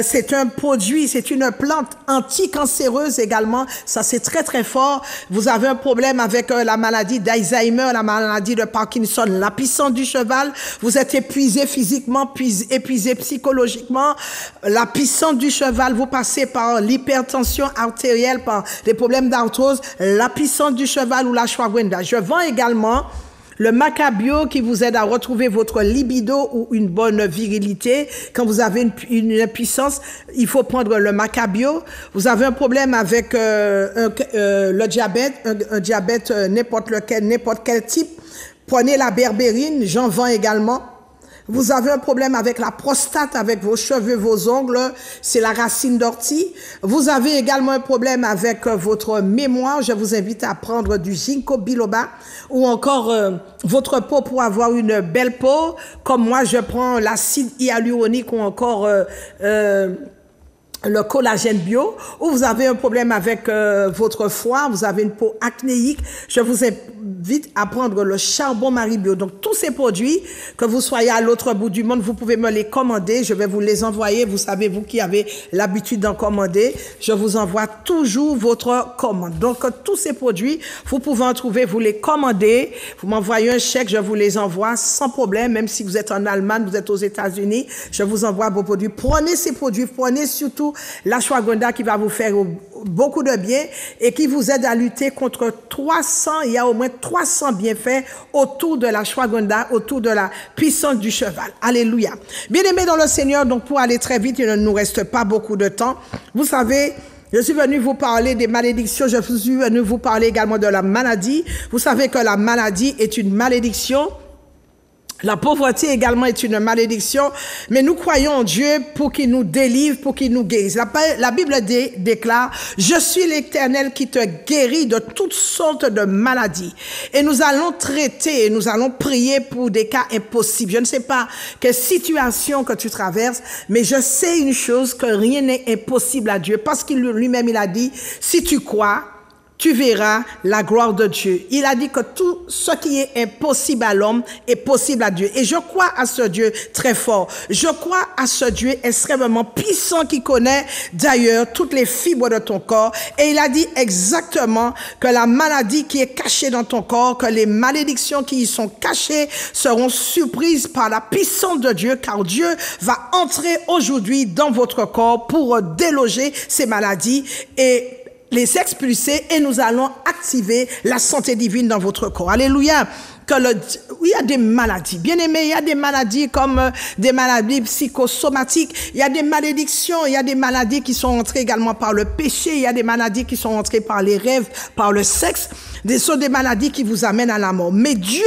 c'est un produit, c'est une plante anticancéreuse également. Ça, c'est très, très fort. Vous avez un problème avec la maladie d'Alzheimer, la maladie de Parkinson, la puissance du cheval, vous êtes épuisé physiquement, épuisé psychologiquement, la puissance du cheval, vous passez par l'hypertension artérielle, par des problèmes d'arthrose, la puissance du cheval ou la Ashwagandha. Je vends également le Macabio qui vous aide à retrouver votre libido ou une bonne virilité. Quand vous avez une puissance, il faut prendre le Macabio. Vous avez un problème avec le diabète, un diabète n'importe quel type. Prenez la berbérine, j'en vends également. Vous avez un problème avec la prostate, avec vos cheveux, vos ongles, c'est la racine d'ortie. Vous avez également un problème avec votre mémoire, je vous invite à prendre du ginkgo biloba ou encore votre peau pour avoir une belle peau. Comme moi, je prends l'acide hyaluronique ou encore le collagène bio, ou vous avez un problème avec votre foie, vous avez une peau acnéique, je vous invite à prendre le charbon Marie bio. Donc, tous ces produits, que vous soyez à l'autre bout du monde, vous pouvez me les commander, je vais vous les envoyer. Vous savez, vous qui avez l'habitude d'en commander, je vous envoie toujours votre commande. Donc, tous ces produits, vous pouvez en trouver, vous les commandez, vous m'envoyez un chèque, je vous les envoie sans problème, même si vous êtes en Allemagne, vous êtes aux États-Unis, je vous envoie vos produits. Prenez ces produits, prenez surtout l'ashwagandha qui va vous faire beaucoup de bien et qui vous aide à lutter contre 300, il y a au moins 300 bienfaits autour de l'ashwagandha, autour de la puissance du cheval. Alléluia. Bien-aimés dans le Seigneur, donc pour aller très vite, il ne nous reste pas beaucoup de temps. Vous savez, je suis venu vous parler des malédictions, je suis venu vous parler également de la maladie. Vous savez que la maladie est une malédiction. La pauvreté également est une malédiction, mais nous croyons en Dieu pour qu'il nous délivre, pour qu'il nous guérisse. La Bible déclare, « Je suis l'Éternel qui te guérit de toutes sortes de maladies. » Et nous allons traiter, nous allons prier pour des cas impossibles. Je ne sais pas quelle situation que tu traverses, mais je sais une chose, que rien n'est impossible à Dieu, parce qu'il lui-même, il a dit, « Si tu crois, tu verras la gloire de Dieu. » Il a dit que tout ce qui est impossible à l'homme est possible à Dieu. Et je crois à ce Dieu très fort. Je crois à ce Dieu extrêmement puissant qui connaît d'ailleurs toutes les fibres de ton corps. Et il a dit exactement que la maladie qui est cachée dans ton corps, que les malédictions qui y sont cachées seront surprises par la puissance de Dieu, car Dieu va entrer aujourd'hui dans votre corps pour déloger ces maladies et les expulser, et nous allons activer la santé divine dans votre corps. Alléluia. Il y a des maladies, bien aimés, il y a des maladies comme des maladies psychosomatiques, il y a des malédictions, il y a des maladies qui sont entrées également par le péché, il y a des maladies qui sont entrées par les rêves, par le sexe. Ce sont des maladies qui vous amènent à la mort. Mais Dieu,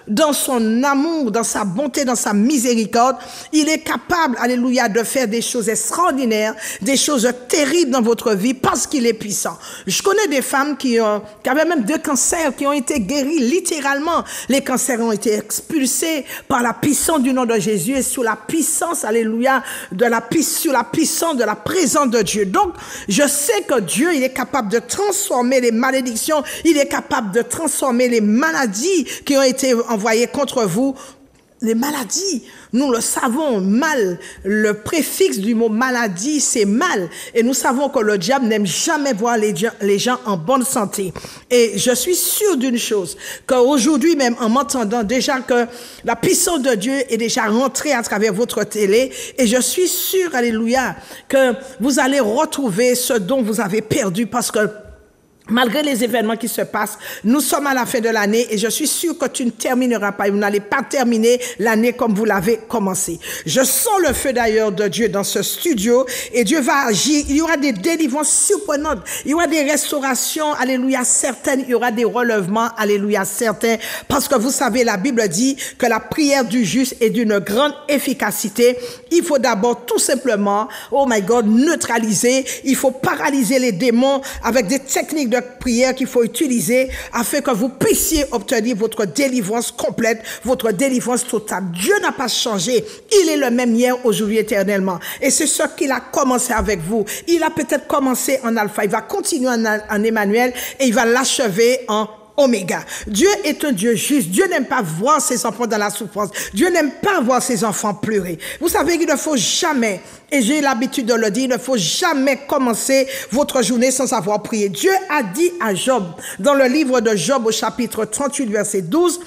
dans son amour, dans sa bonté, dans sa miséricorde, il est capable, alléluia, de faire des choses extraordinaires, des choses terribles dans votre vie parce qu'il est puissant. Je connais des femmes qui avaient même 2 cancers qui ont été guéris littéralement. Les cancers ont été expulsés par la puissance du nom de Jésus et sous la puissance, alléluia, sous la puissance de la présence de Dieu. Donc, je sais que Dieu, il est capable de transformer les malédictions, il est capable de transformer les maladies qui ont été envoyées contre vous. Les maladies, nous le savons, mal, le préfixe du mot maladie, c'est mal. Et nous savons que le diable n'aime jamais voir les gens en bonne santé. Et je suis sûre d'une chose, qu'aujourd'hui même, en m'entendant déjà que la puissance de Dieu est déjà rentrée à travers votre télé, et je suis sûre, alléluia, que vous allez retrouver ce dont vous avez perdu, parce que malgré les événements qui se passent, nous sommes à la fin de l'année et je suis sûre que tu ne termineras pas. Vous n'allez pas terminer l'année comme vous l'avez commencé. Je sens le feu d'ailleurs de Dieu dans ce studio et Dieu va agir. Il y aura des délivrances surprenantes. Il y aura des restaurations, alléluia, certaines. Il y aura des relèvements, alléluia, certains. Parce que vous savez, la Bible dit que la prière du juste est d'une grande efficacité. Il faut d'abord tout simplement, oh my God, neutraliser. Il faut paralyser les démons avec des techniques de prière qu'il faut utiliser afin que vous puissiez obtenir votre délivrance complète, votre délivrance totale. Dieu n'a pas changé. Il est le même hier, aujourd'hui, éternellement. Et c'est ce qu'il a commencé avec vous. Il a peut-être commencé en alpha. Il va continuer en Emmanuel et il va l'achever en Oméga. Dieu est un Dieu juste. Dieu n'aime pas voir ses enfants dans la souffrance. Dieu n'aime pas voir ses enfants pleurer. Vous savez qu'il ne faut jamais, et j'ai l'habitude de le dire, il ne faut jamais commencer votre journée sans avoir prié. Dieu a dit à Job, dans le livre de Job au chapitre 38, verset 12,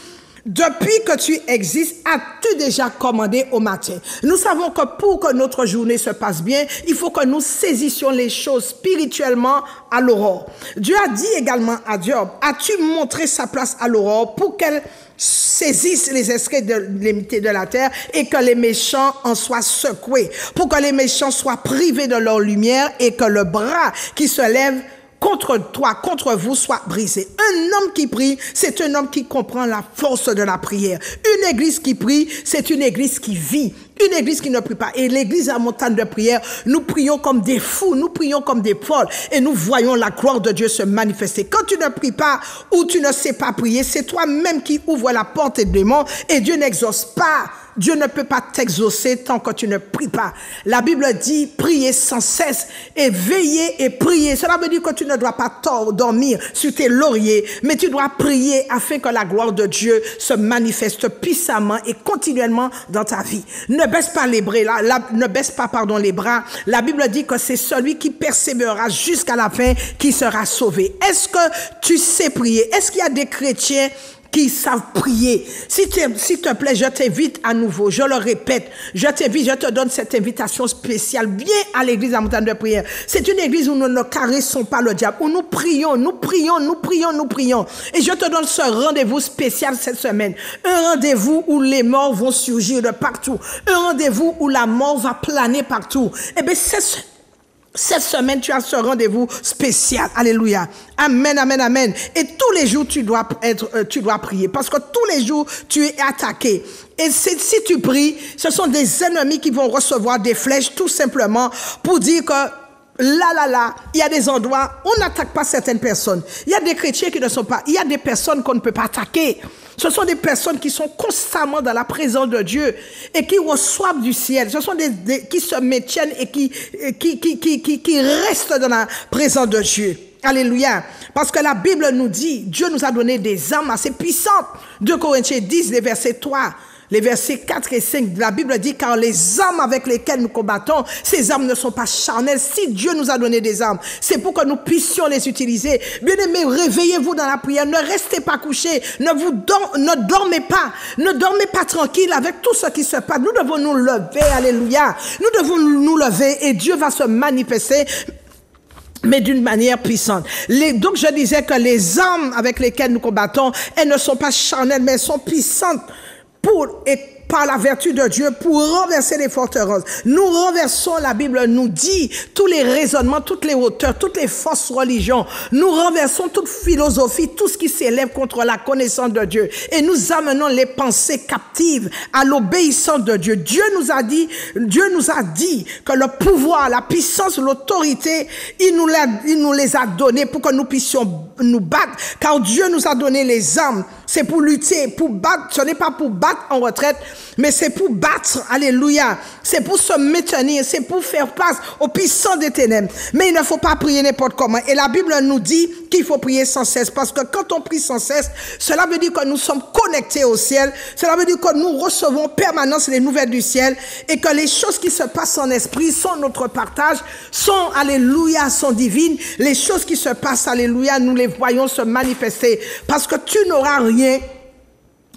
depuis que tu existes, as-tu déjà commandé au matin? Nous savons que pour que notre journée se passe bien, il faut que nous saisissions les choses spirituellement à l'aurore. Dieu a dit également à Job, as-tu montré sa place à l'aurore pour qu'elle saisisse les esprits de l'imité de la terre et que les méchants en soient secoués, pour que les méchants soient privés de leur lumière et que le bras qui se lève contre toi, contre vous, soit brisé. Un homme qui prie, c'est un homme qui comprend la force de la prière. Une église qui prie, c'est une église qui vit. Une église qui ne prie pas. Et l'église à montagne de prière, nous prions comme des fous, nous prions comme des folles et nous voyons la gloire de Dieu se manifester. Quand tu ne pries pas ou tu ne sais pas prier, c'est toi-même qui ouvre la porte des démons et Dieu n'exauce pas Dieu ne peut pas t'exaucer tant que tu ne pries pas. La Bible dit, priez sans cesse et veillez et priez. Cela veut dire que tu ne dois pas dormir sur tes lauriers, mais tu dois prier afin que la gloire de Dieu se manifeste puissamment et continuellement dans ta vie. Ne baisse pas les bras, les bras. La Bible dit que c'est celui qui persévérera jusqu'à la fin qui sera sauvé. Est-ce que tu sais prier? Est-ce qu'il y a des chrétiens qui savent prier? S'il te plaît, je t'invite à nouveau, je le répète, je te donne cette invitation spéciale. Viens à l'église à Montagne de Prière. C'est une église où nous ne caressons pas le diable, où nous prions. Et je te donne ce rendez-vous spécial cette semaine. Un rendez-vous où les morts vont surgir de partout. Un rendez-vous où la mort va planer partout. Eh bien, cette semaine, tu as ce rendez-vous spécial. Alléluia. Amen, amen, amen. Et tous les jours, tu dois prier. Parce que tous les jours, tu es attaqué. Et si tu pries, ce sont des ennemis qui vont recevoir des flèches tout simplement pour dire que là, il y a des endroits où on n'attaque pas certaines personnes. Il y a des chrétiens qui ne sont pas. Il y a des personnes qu'on ne peut pas attaquer. Ce sont des personnes qui sont constamment dans la présence de Dieu et qui reçoivent du ciel. Ce sont qui se maintiennent et qui restent dans la présence de Dieu. Alléluia. Parce que la Bible nous dit, Dieu nous a donné des armes assez puissantes. 2 Corinthiens 10, les versets 3. Les versets 4 et 5, la Bible dit, car les armes avec lesquelles nous combattons, ces armes ne sont pas charnelles. Si Dieu nous a donné des armes, c'est pour que nous puissions les utiliser. Bien-aimés, réveillez-vous dans la prière, ne restez pas couchés, ne dormez pas tranquille avec tout ce qui se passe. Nous devons nous lever, alléluia. Nous devons nous lever et Dieu va se manifester, mais d'une manière puissante. Donc je disais que les armes avec lesquelles nous combattons, elles ne sont pas charnelles, mais elles sont puissantes par la vertu de Dieu pour renverser les forteresses. Nous renversons, la Bible nous dit, tous les raisonnements, toutes les hauteurs, toutes les fausses religions. Nous renversons toute philosophie, tout ce qui s'élève contre la connaissance de Dieu. Et nous amenons les pensées captives à l'obéissance de Dieu. Dieu nous a dit que le pouvoir, la puissance, l'autorité, il nous les a donnés pour que nous puissions nous battre. Car Dieu nous a donné les armes. C'est pour lutter, pour battre. Ce n'est pas pour battre en retraite, mais c'est pour battre. Alléluia. C'est pour se maintenir. C'est pour faire face aux puissants des ténèbres. Mais il ne faut pas prier n'importe comment. Et la Bible nous dit qu'il faut prier sans cesse. Parce que quand on prie sans cesse, cela veut dire que nous sommes connectés au ciel. Cela veut dire que nous recevons en permanence les nouvelles du ciel. Et que les choses qui se passent en esprit sont notre partage. Sont, alléluia, sont divines. Les choses qui se passent, alléluia, nous les voyons se manifester. Parce que tu n'auras rien.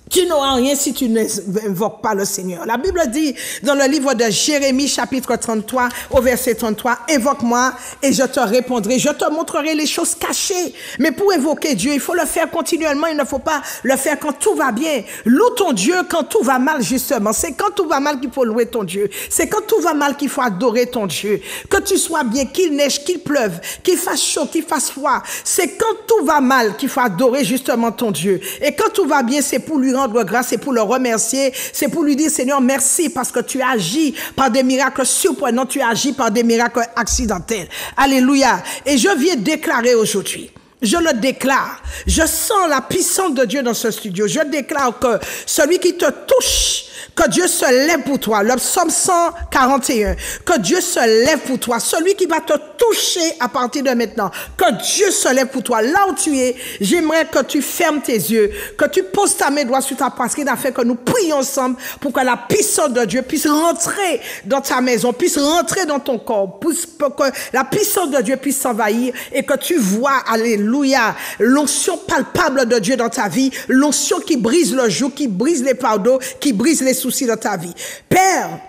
Tu n'auras rien si tu n'invoques pas le Seigneur. La Bible dit dans le livre de Jérémie, chapitre 33, au verset 33, « Invoque-moi et je te répondrai. Je te montrerai les choses cachées. » Mais pour invoquer Dieu, il faut le faire continuellement. Il ne faut pas le faire quand tout va bien. Loue ton Dieu quand tout va mal, justement. C'est quand tout va mal qu'il faut louer ton Dieu. C'est quand tout va mal qu'il faut adorer ton Dieu. Que tu sois bien, qu'il neige, qu'il pleuve, qu'il fasse chaud, qu'il fasse froid. C'est quand tout va mal qu'il faut adorer justement ton Dieu. Et quand tout va bien, c'est pour lui rendre grâce, c'est pour le remercier, c'est pour lui dire, Seigneur, merci parce que tu agis par des miracles surprenants, tu agis par des miracles accidentels. Alléluia. Et je viens déclarer aujourd'hui, je le déclare, je sens la puissance de Dieu dans ce studio. Je déclare que celui qui te touche, que Dieu se lève pour toi. Le psaume 141. Que Dieu se lève pour toi. Celui qui va te toucher à partir de maintenant. Que Dieu se lève pour toi. Là où tu es, j'aimerais que tu fermes tes yeux, que tu poses ta main droite sur ta poitrine afin que nous prions ensemble pour que la puissance de Dieu puisse rentrer dans ta maison, puisse rentrer dans ton corps, pour que la puissance de Dieu puisse s'envahir et que tu vois, alléluia, l'onction palpable de Dieu dans ta vie, l'onction qui brise le joug, qui brise les fardeaux, qui brise les soucis de ta vie. Père,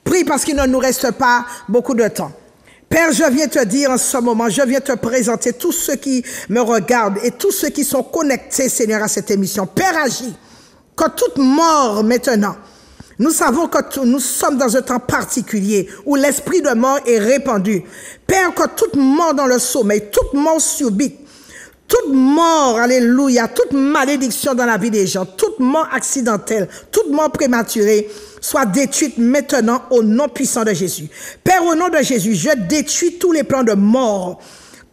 prie parce qu'il ne nous reste pas beaucoup de temps. Père, je viens te dire en ce moment, je viens te présenter tous ceux qui me regardent et tous ceux qui sont connectés, Seigneur, à cette émission. Père, agis, que toute mort maintenant, nous savons que nous sommes dans un temps particulier où l'esprit de mort est répandu. Père, que toute mort dans le sommeil, toute mort subite, toute mort, alléluia, toute malédiction dans la vie des gens, toute mort accidentelle, toute mort prématurée, soit détruite maintenant au nom puissant de Jésus. Père, au nom de Jésus, je détruis tous les plans de mort,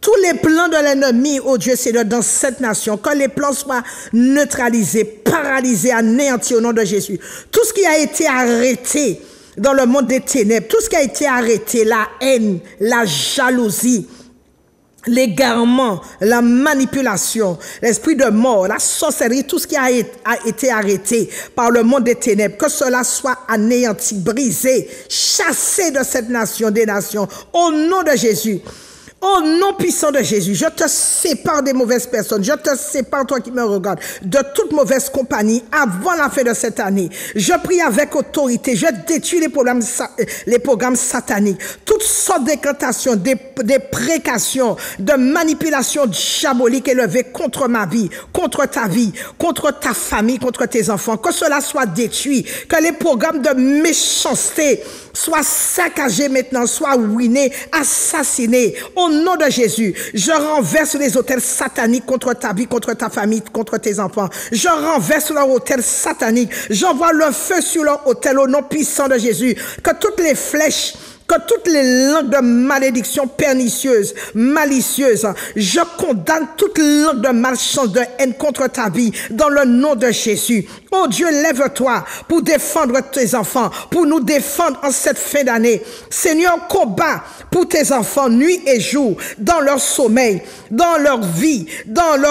tous les plans de l'ennemi, oh Dieu Seigneur, dans cette nation, que les plans soient neutralisés par paralysé, anéanti au nom de Jésus. Tout ce qui a été arrêté dans le monde des ténèbres, tout ce qui a été arrêté, la haine, la jalousie, l'égarement, la manipulation, l'esprit de mort, la sorcellerie, tout ce qui a été arrêté par le monde des ténèbres, que cela soit anéanti, brisé, chassé de cette nation, des nations, au nom de Jésus. Au nom puissant de Jésus, je te sépare des mauvaises personnes. Je te sépare, toi qui me regardes, de toute mauvaise compagnie avant la fin de cette année. Je prie avec autorité. Je détruis les programmes sataniques. Toutes sortes d'incantations, des précations, de manipulations diaboliques élevées contre ma vie, contre ta vie, contre ta famille, contre tes enfants. Que cela soit détruit. Que les programmes de méchanceté soient saccagés maintenant, soient ruinés, assassinés. Au nom de Jésus, je renverse les autels sataniques contre ta vie, contre ta famille, contre tes enfants. Je renverse leur autel satanique. J'envoie le feu sur leur autel au nom puissant de Jésus. Que toutes les flèches, que toutes les langues de malédiction pernicieuses, malicieuses, je condamne toute langue de malchance, de haine contre ta vie, dans le nom de Jésus. Oh Dieu, lève-toi pour défendre tes enfants, pour nous défendre en cette fin d'année. Seigneur, combat pour tes enfants nuit et jour, dans leur sommeil, dans leur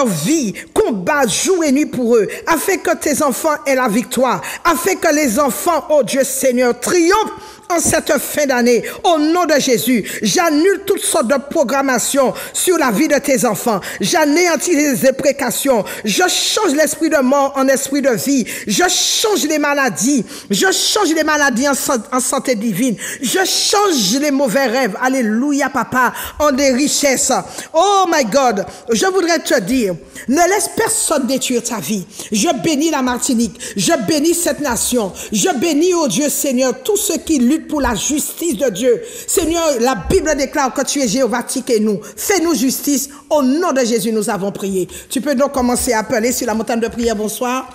vie, combat jour et nuit pour eux, afin que tes enfants aient la victoire, afin que les enfants, oh Dieu Seigneur, triomphent en cette fin d'année. Au nom de Jésus, j'annule toutes sortes de programmations sur la vie de tes enfants. J'anéantis les imprécations. Je change l'esprit de mort en esprit de vie. Je change les maladies. Je change les maladies en santé divine. Je change les mauvais rêves. Alléluia, papa, en des richesses. Oh my God, je voudrais te dire, ne laisse personne détruire ta vie. Je bénis la Martinique. Je bénis cette nation. Je bénis, oh Dieu Seigneur, tous ceux qui luttent pour la justice de Dieu. Seigneur, la Bible déclare que tu es Jéhovah Tsidkenu. Fais-nous justice. Au nom de Jésus, nous avons prié. Tu peux donc commencer à appeler sur la montagne de prière. Bonsoir.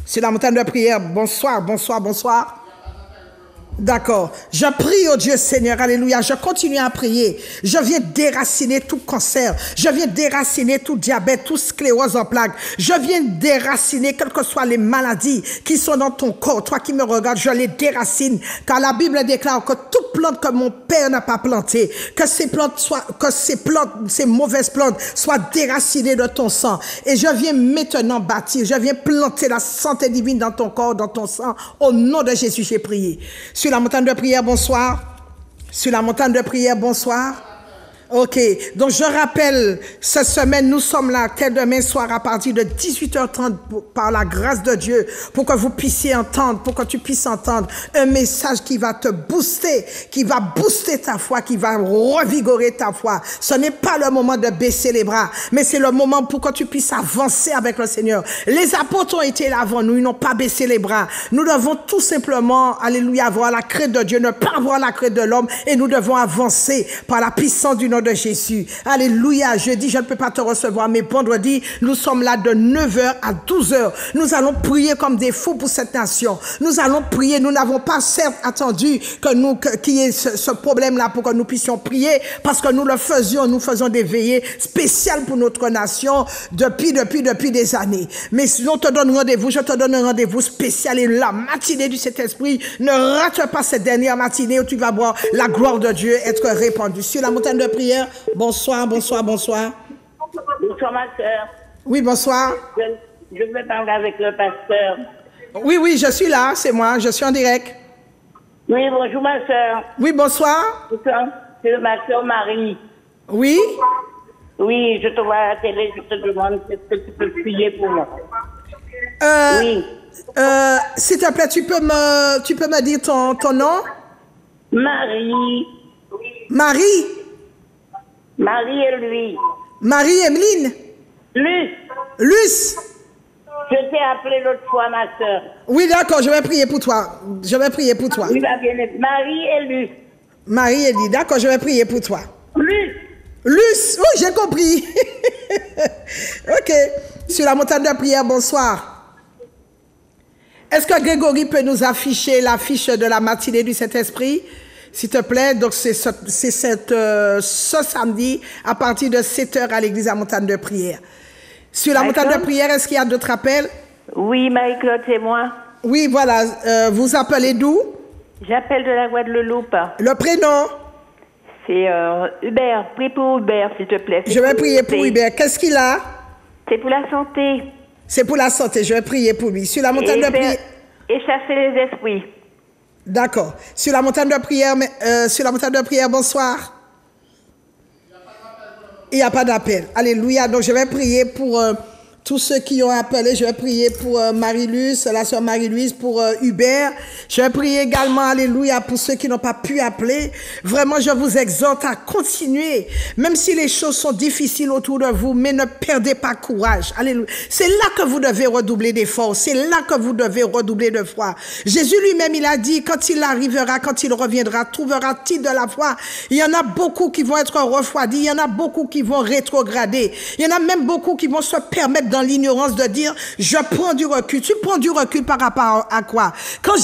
Sur la montagne de prière. Bonsoir, bonsoir, bonsoir. D'accord. Je prie au Dieu Seigneur, alléluia. Je continue à prier. Je viens déraciner tout cancer. Je viens déraciner tout diabète, tout sclérose en plaques. Je viens déraciner quelles que soient les maladies qui sont dans ton corps. Toi qui me regardes, je les déracine. Car la Bible déclare que toute plante que mon Père n'a pas plantée, que ces mauvaises plantes soient déracinées de ton sang. Et je viens maintenant bâtir, je viens planter la santé divine dans ton corps, dans ton sang. Au nom de Jésus, j'ai prié. Sur la montagne de prière, bonsoir. Sur la montagne de prière, bonsoir. Ok, donc je rappelle, cette semaine, nous sommes là, demain soir, à partir de 18h30, par la grâce de Dieu, pour que vous puissiez entendre, pour que tu puisses entendre un message qui va te booster, qui va booster ta foi, qui va revigorer ta foi. Ce n'est pas le moment de baisser les bras, mais c'est le moment pour que tu puisses avancer avec le Seigneur. Les apôtres ont été là avant nous, ils n'ont pas baissé les bras. Nous devons tout simplement, alléluia, avoir la crainte de Dieu, ne pas avoir la crainte de l'homme, et nous devons avancer par la puissance du nom de Jésus. Alléluia. Jeudi, je ne peux pas te recevoir, mais vendredi, nous sommes là de 9h à 12h. Nous allons prier comme des fous pour cette nation. Nous allons prier. Nous n'avons pas certes attendu qu'il y ait ce problème-là pour que nous puissions prier, parce que nous le faisions. Nous faisons des veillées spéciales pour notre nation depuis des années. Mais si on te donne rendez-vous, je te donne un rendez-vous spécial, et la matinée du Saint-Esprit, ne rate pas cette dernière matinée où tu vas voir la gloire de Dieu être répandue. Sur la montagne de prière, bonsoir, bonsoir, bonsoir. Bonsoir, ma soeur. Oui, bonsoir. Je veux parler avec le pasteur. Oui, je suis là, c'est moi, je suis en direct. Oui, bonjour, ma soeur. Oui, bonsoir. Bonsoir, c'est ma soeur Marie. Oui. Oui, je te vois à la télé, je te demande est-ce que tu peux prier pour moi. Oui. S'il te plaît, tu peux me dire ton nom? Marie. Marie. Marie et lui. Marie-Emeline. Luce. Je t'ai appelé l'autre fois, ma soeur. Oui, d'accord, je vais prier pour toi. Oui, va bien être. Marie et Luce. Marie-Emeline, d'accord, je vais prier pour toi. Luce, oui, j'ai compris. Ok. Sur la montagne de prière, bonsoir. Est-ce que Grégory peut nous afficher l'affiche de la matinée du Saint-Esprit? S'il te plaît, donc c'est ce samedi à partir de 7h à l'église à montagne de prière. Sur la montagne de prière, est-ce qu'il y a d'autres appels? Oui, Marie-Claude, c'est moi. Oui, voilà. Vous appelez d'où? J'appelle de la Guadeloupe. Le prénom? C'est Hubert. Prie pour Hubert, s'il te plaît. Je vais prier pour Hubert. Qu'est-ce qu'il a? C'est pour la santé. C'est pour la santé. Je vais prier pour lui. Sur la montagne de prière. Et chasser les esprits. D'accord. Sur la montagne de prière, bonsoir. Il n'y a pas d'appel. Alléluia. Donc, je vais prier pour tous ceux qui ont appelé. Je vais prier pour Marie-Louise, la soeur Marie-Louise, pour Hubert. Je vais prier également, alléluia, pour ceux qui n'ont pas pu appeler. Vraiment, je vous exhorte à continuer, même si les choses sont difficiles autour de vous, mais ne perdez pas courage. Alléluia. C'est là que vous devez redoubler d'efforts. C'est là que vous devez redoubler de foi. Jésus lui-même, il a dit, quand il arrivera, quand il reviendra, trouvera-t-il de la foi? Il y en a beaucoup qui vont être refroidis. Il y en a beaucoup qui vont rétrograder. Il y en a même beaucoup qui vont se permettre dans l'ignorance de dire, je prends du recul. Tu prends du recul par rapport à quoi? Quand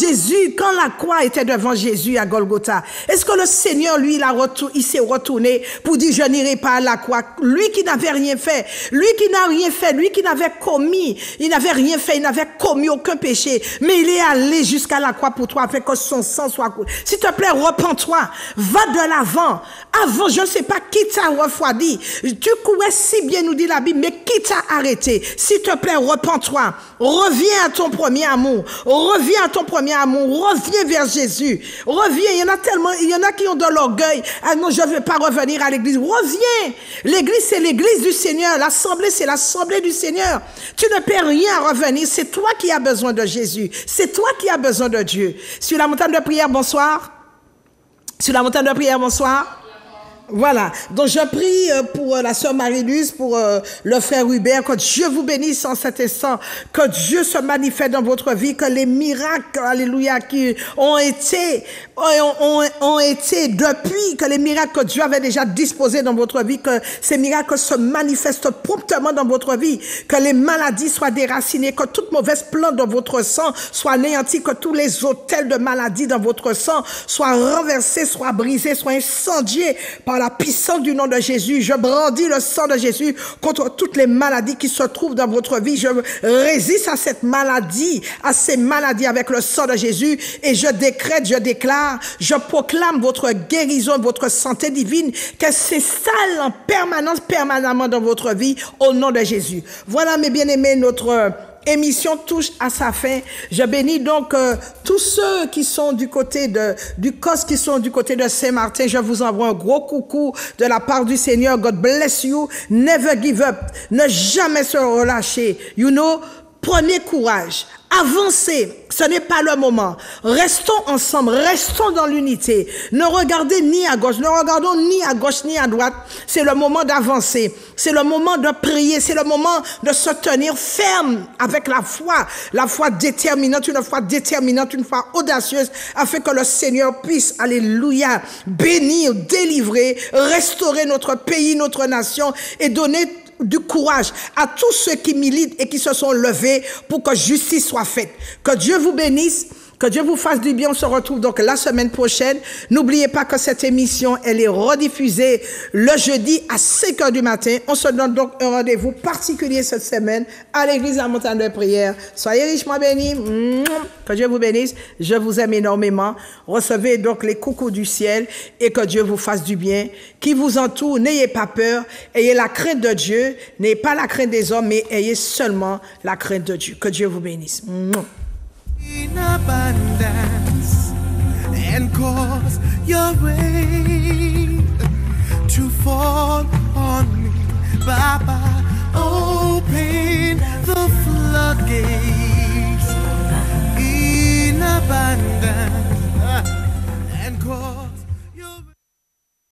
la croix était devant Jésus à Golgotha, est-ce que le Seigneur, lui, il s'est retourné pour dire, je n'irai pas à la croix? Lui qui n'avait rien fait, lui qui n'avait commis, il n'avait rien fait, il n'avait commis aucun péché, mais il est allé jusqu'à la croix pour toi, afin que son sang soit coulé. S'il te plaît, repens-toi, va de l'avant. Avant, je ne sais pas qui t'a refroidi. Tu courais si bien, nous dit la Bible, mais qui t'a arrêté? S'il te plaît, repens-toi. Reviens à ton premier amour. Reviens à ton premier amour. Reviens vers Jésus. Reviens. Il y en a tellement, il y en a qui ont de l'orgueil. Ah non, je ne vais pas revenir à l'église. Reviens. L'église, c'est l'église du Seigneur. L'assemblée, c'est l'assemblée du Seigneur. Tu ne peux rien à revenir. C'est toi qui as besoin de Jésus. C'est toi qui as besoin de Dieu. Sur la montagne de prière, bonsoir. Sur la montagne de prière, bonsoir. Voilà, donc je prie pour la sœur Marie-Louise, pour le frère Hubert, que Dieu vous bénisse en cet instant, que Dieu se manifeste dans votre vie, que les miracles, alléluia, qui ont été depuis, que les miracles que Dieu avait déjà disposés dans votre vie, que ces miracles se manifestent promptement dans votre vie, que les maladies soient déracinées, que toute mauvaise plante dans votre sang soit anéantie, que tous les autels de maladies dans votre sang soient renversés, soient brisés, soient incendiés par la puissance du nom de Jésus. Je brandis le sang de Jésus contre toutes les maladies qui se trouvent dans votre vie. Je résiste à cette maladie, à ces maladies avec le sang de Jésus, et je décrète, je déclare, je proclame votre guérison, votre santé divine, qu'elle s'installe en permanence, permanemment dans votre vie, au nom de Jésus. Voilà, mes bien-aimés, notre émission touche à sa fin. Je bénis donc tous ceux qui sont du côté du COS, qui sont du côté de Saint-Martin. Je vous envoie un gros coucou de la part du Seigneur. God bless you. Never give up. Ne jamais se relâcher. You know, prenez courage. Avancez, ce n'est pas le moment. Restons ensemble, restons dans l'unité. Ne regardez ni à gauche, ne regardons ni à gauche ni à droite. C'est le moment d'avancer. C'est le moment de prier. C'est le moment de se tenir ferme avec la foi déterminante, une foi audacieuse, afin que le Seigneur puisse, alléluia, bénir, délivrer, restaurer notre pays, notre nation, et donner du courage à tous ceux qui militent et qui se sont levés pour que justice soit faite. Que Dieu vous bénisse, que Dieu vous fasse du bien. On se retrouve donc la semaine prochaine. N'oubliez pas que cette émission, elle est rediffusée le jeudi à 5 heures du matin. On se donne donc un rendez-vous particulier cette semaine à l'église à Montagne de Prière. Soyez richement bénis. Que Dieu vous bénisse. Je vous aime énormément. Recevez donc les coucous du ciel et que Dieu vous fasse du bien. Qui vous entoure, n'ayez pas peur. Ayez la crainte de Dieu. N'ayez pas la crainte des hommes, mais ayez seulement la crainte de Dieu. Que Dieu vous bénisse. In abundance, and cause your rain to fall on me.